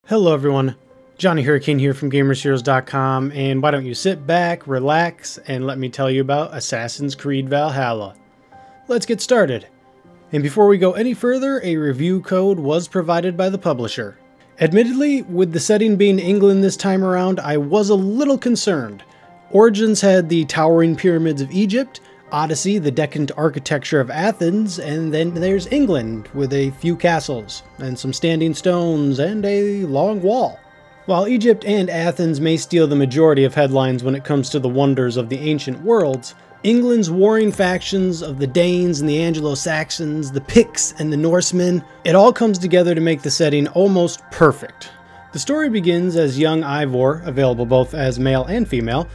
Hello everyone, Johnny Hurricane here from GamersHeroes.com, and why don't you sit back, relax, and let me tell you about Assassin's Creed Valhalla. Let's get started. And before we go any further, a review code was provided by the publisher. Admittedly, with the setting being England this time around, I was a little concerned. Origins had the towering pyramids of Egypt, Odyssey, the decadent architecture of Athens, and then there's England with a few castles, and some standing stones, and a long wall. While Egypt and Athens may steal the majority of headlines when it comes to the wonders of the ancient worlds, England's warring factions of the Danes and the Anglo-Saxons, the Picts and the Norsemen, it all comes together to make the setting almost perfect. The story begins as young Eivor, available both as male and female,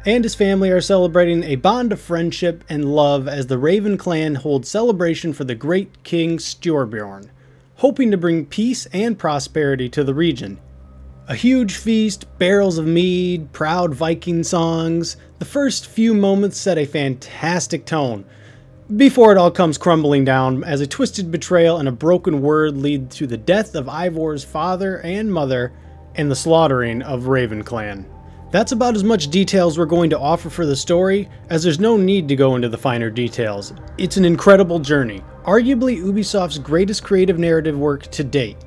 and his family are celebrating a bond of friendship and love as the Raven clan holds celebration for the great King Styrbjorn, hoping to bring peace and prosperity to the region. A huge feast, barrels of mead, proud Viking songs. The first few moments set a fantastic tone, before it all comes crumbling down as a twisted betrayal and a broken word lead to the death of Eivor's father and mother and the slaughtering of Raven clan. That's about as much details we're going to offer for the story, as there's no need to go into the finer details. It's an incredible journey, arguably Ubisoft's greatest creative narrative work to date.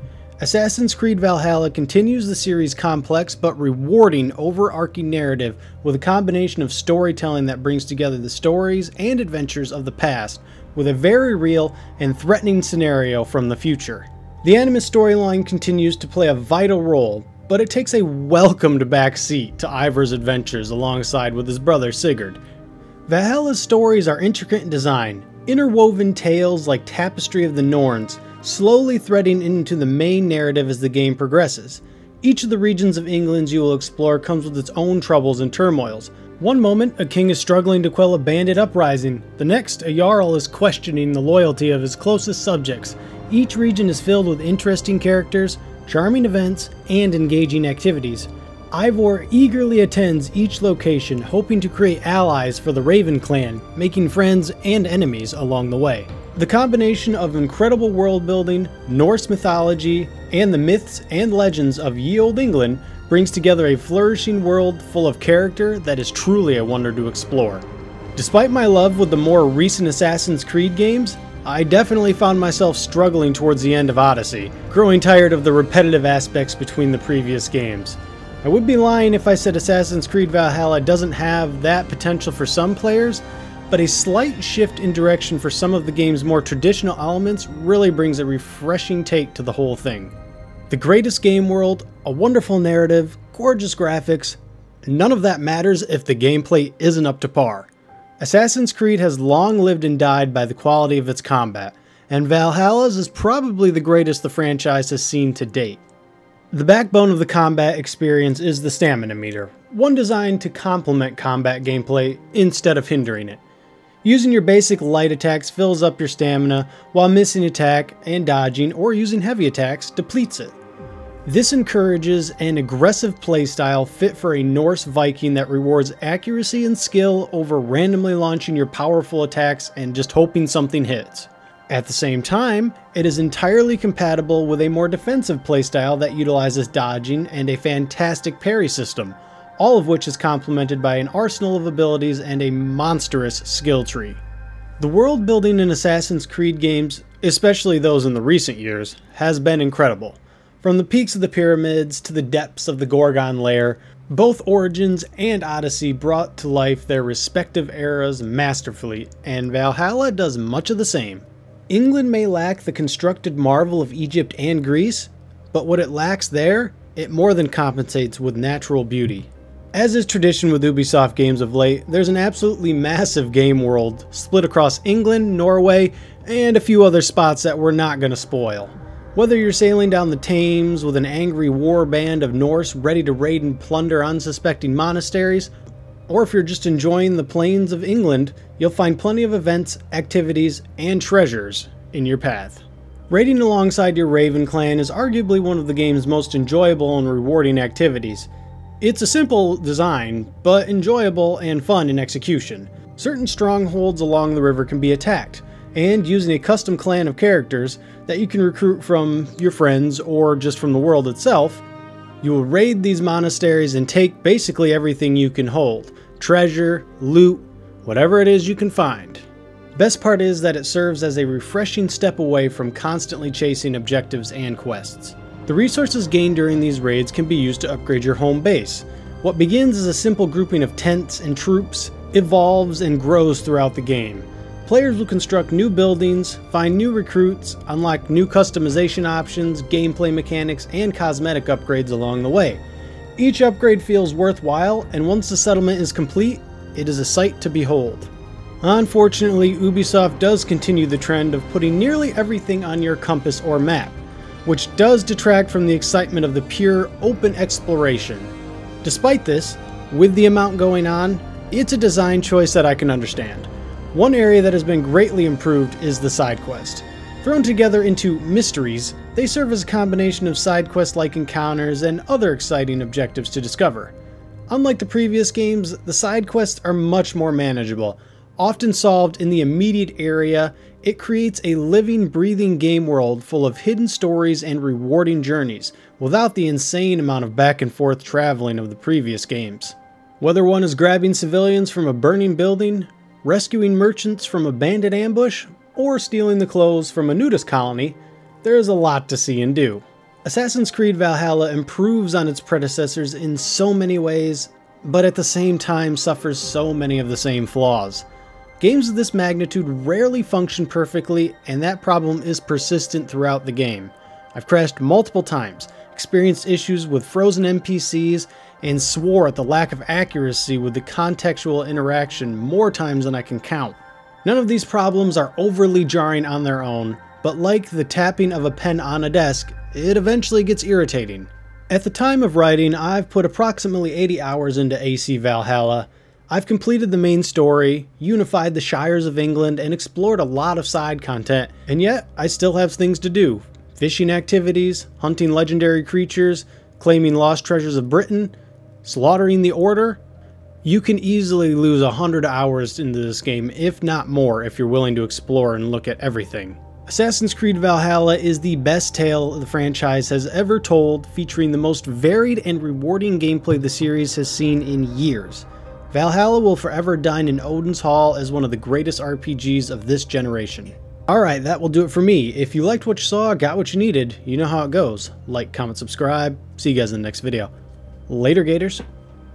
Assassin's Creed Valhalla continues the series' complex but rewarding overarching narrative with a combination of storytelling that brings together the stories and adventures of the past with a very real and threatening scenario from the future. The Animus storyline continues to play a vital role, but it takes a welcomed back seat to Eivor's adventures alongside with his brother Sigurd. Valhalla's stories are intricate in design, interwoven tales like tapestry of the Norns, slowly threading into the main narrative as the game progresses. Each of the regions of England you will explore comes with its own troubles and turmoils. One moment, a king is struggling to quell a bandit uprising. The next, a jarl is questioning the loyalty of his closest subjects. Each region is filled with interesting characters, charming events, and engaging activities. Eivor eagerly attends each location, hoping to create allies for the Raven clan, making friends and enemies along the way. The combination of incredible world building, Norse mythology, and the myths and legends of ye olde England brings together a flourishing world full of character that is truly a wonder to explore. Despite my love with the more recent Assassin's Creed games, I definitely found myself struggling towards the end of Odyssey, growing tired of the repetitive aspects between the previous games. I would be lying if I said Assassin's Creed Valhalla doesn't have that potential for some players, but a slight shift in direction for some of the game's more traditional elements really brings a refreshing take to the whole thing. The greatest game world, a wonderful narrative, gorgeous graphics, none of that matters if the gameplay isn't up to par. Assassin's Creed has long lived and died by the quality of its combat, and Valhalla's is probably the greatest the franchise has seen to date. The backbone of the combat experience is the stamina meter, one designed to complement combat gameplay instead of hindering it. Using your basic light attacks fills up your stamina, while missing attack and dodging or using heavy attacks depletes it. This encourages an aggressive playstyle fit for a Norse Viking that rewards accuracy and skill over randomly launching your powerful attacks and just hoping something hits. At the same time, it is entirely compatible with a more defensive playstyle that utilizes dodging and a fantastic parry system, all of which is complemented by an arsenal of abilities and a monstrous skill tree. The world building in Assassin's Creed games, especially those in the recent years, has been incredible. From the peaks of the pyramids to the depths of the Gorgon lair, both Origins and Odyssey brought to life their respective eras masterfully, and Valhalla does much of the same. England may lack the constructed marvel of Egypt and Greece, but what it lacks there, it more than compensates with natural beauty. As is tradition with Ubisoft games of late, there's an absolutely massive game world split across England, Norway, and a few other spots that we're not going to spoil. Whether you're sailing down the Thames with an angry war band of Norse ready to raid and plunder unsuspecting monasteries, or if you're just enjoying the plains of England, you'll find plenty of events, activities, and treasures in your path. Raiding alongside your Raven clan is arguably one of the game's most enjoyable and rewarding activities. It's a simple design, but enjoyable and fun in execution. Certain strongholds along the river can be attacked, and using a custom clan of characters that you can recruit from your friends or just from the world itself, You will raid these monasteries and take basically everything you can hold. Treasure, loot, whatever it is you can find. Best part is that it serves as a refreshing step away from constantly chasing objectives and quests. The resources gained during these raids can be used to upgrade your home base. What begins as a simple grouping of tents and troops evolves and grows throughout the game. Players will construct new buildings, find new recruits, unlock new customization options, gameplay mechanics, and cosmetic upgrades along the way. Each upgrade feels worthwhile, and once the settlement is complete, it is a sight to behold. Unfortunately, Ubisoft does continue the trend of putting nearly everything on your compass or map, which does detract from the excitement of the pure, open exploration. Despite this, with the amount going on, it's a design choice that I can understand. One area that has been greatly improved is the side quest. Thrown together into mysteries, they serve as a combination of side quest-like encounters and other exciting objectives to discover. Unlike the previous games, the side quests are much more manageable. Often solved in the immediate area, it creates a living, breathing game world full of hidden stories and rewarding journeys, without the insane amount of back and forth traveling of the previous games. Whether one is grabbing civilians from a burning building, rescuing merchants from a bandit ambush, or stealing the clothes from a nudist colony, there is a lot to see and do. Assassin's Creed Valhalla improves on its predecessors in so many ways, but at the same time suffers so many of the same flaws. Games of this magnitude rarely function perfectly, and that problem is persistent throughout the game. I've crashed multiple times, experienced issues with frozen NPCs, and swore at the lack of accuracy with the contextual interaction more times than I can count. None of these problems are overly jarring on their own, but like the tapping of a pen on a desk, it eventually gets irritating. At the time of writing, I've put approximately 80 hours into AC Valhalla. I've completed the main story, unified the Shires of England, and explored a lot of side content, and yet I still have things to do. Fishing activities, hunting legendary creatures, claiming lost treasures of Britain, slaughtering the Order. You can easily lose 100 hours into this game, if not more, if you're willing to explore and look at everything. Assassin's Creed Valhalla is the best tale the franchise has ever told, featuring the most varied and rewarding gameplay the series has seen in years. Valhalla will forever dine in Odin's Hall as one of the greatest RPGs of this generation. Alright, that will do it for me. If you liked what you saw, got what you needed, you know how it goes. Like, comment, subscribe. See you guys in the next video. Later, Gators.